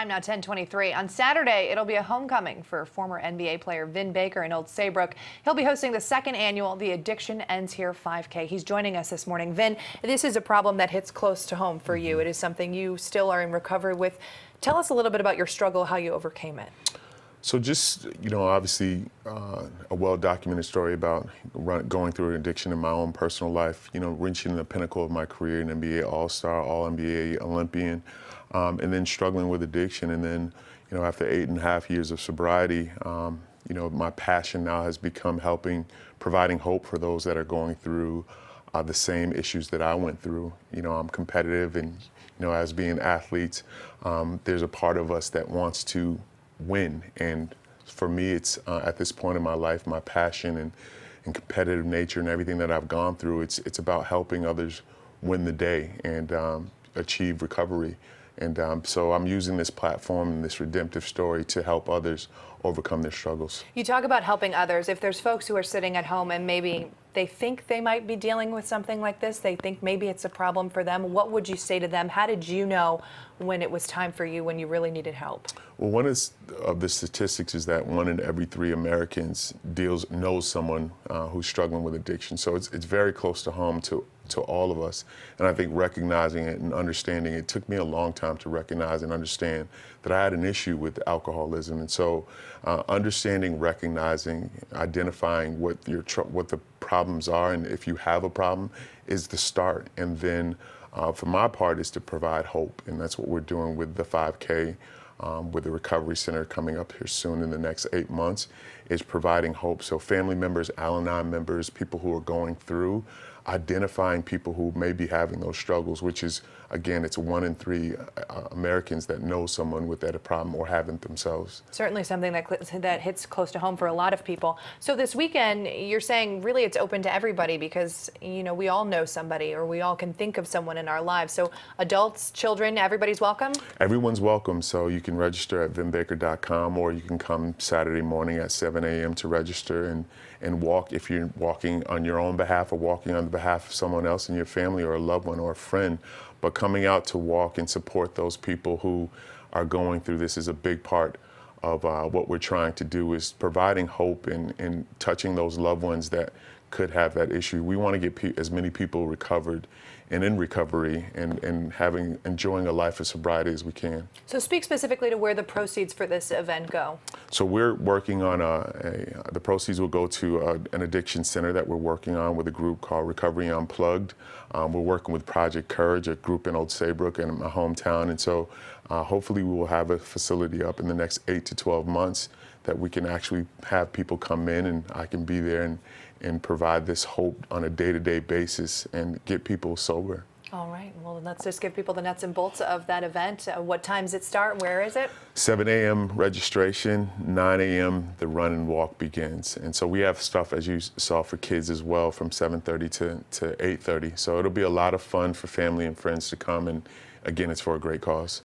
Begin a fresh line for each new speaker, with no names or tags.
Time now 10:23. On Saturday, it'll be a homecoming for former NBA player Vin Baker in Old Saybrook. He'll be hosting the second annual The Addiction Ends Here 5K. He's joining us this morning. Vin, this is a problem that hits close to home for you. It is something you still are in recovery with. Tell us a little bit about your struggle, how you overcame it.
So just, obviously a well-documented story about going through an addiction in my own personal life, reaching the pinnacle of my career, an NBA All-Star, All-NBA Olympian, and then struggling with addiction. And then, after 8.5 years of sobriety, my passion now has become providing hope for those that are going through the same issues that I went through. I'm competitive and, as being athletes, there's a part of us that wants to win. And for me, it's at this point in my life, my passion and competitive nature and everything that I've gone through, it's about helping others win the day and achieve recovery. And so I'm using this platform and this redemptive story to help others overcome their struggles.
You talk about helping others. If there's folks who are sitting at home and maybe they think they might be dealing with something like this, they think maybe it's a problem for them, what would you say to them? How did you know when it was time for you, when you really needed help?
Well, one of the statistics is that 1 in every 3 Americans knows someone who's struggling with addiction. So it's very close to home to all of us. And I think recognizing it and understanding it took me a long time to recognize and understand that I had an issue with alcoholism. And so understanding, recognizing, identifying what the problems are, and if you have a problem, is the start. And then for my part is to provide hope. And that's what we're doing with the 5K, with the Recovery Center coming up here soon in the next 8 months, is providing hope. So family members, Al-Anon members, people who are going through, identifying people who may be having those struggles, which is, again, it's 1 in 3 Americans that know someone with that problem or have it themselves.
Certainly something that hits close to home for a lot of people. So this weekend, you're saying really it's open to everybody because, we all know somebody or we all can think of someone in our lives. So adults, children, everybody's welcome?
Everyone's welcome. So you can register at vinbaker.com, or you can come Saturday morning at 7 a.m. to register and walk if you're walking on your own behalf or walking on the behalf of someone else in your family or a loved one or a friend. But coming out to walk and support those people who are going through this is a big part of what we're trying to do, is providing hope and touching those loved ones that could have that issue. We want to get as many people recovered and in recovery and enjoying a life of sobriety as we can.
So speak specifically to where the proceeds for this event go.
So we're working on the proceeds will go to an addiction center that we're working on with a group called Recovery Unplugged. We're working with Project Courage, a group in Old Saybrook in my hometown. And so hopefully we will have a facility up in the next 8 to 12 months that we can actually have people come in and I can be there and provide this hope on a day-to-day basis and get people sober.
All right. Well, let's just give people the nuts and bolts of that event. What times it start? Where is it?
7 a.m. registration, 9 a.m. the run and walk begins. And so we have stuff, as you saw, for kids as well, from 7:30 to 8:30. So it'll be a lot of fun for family and friends to come. And again, it's for a great cause.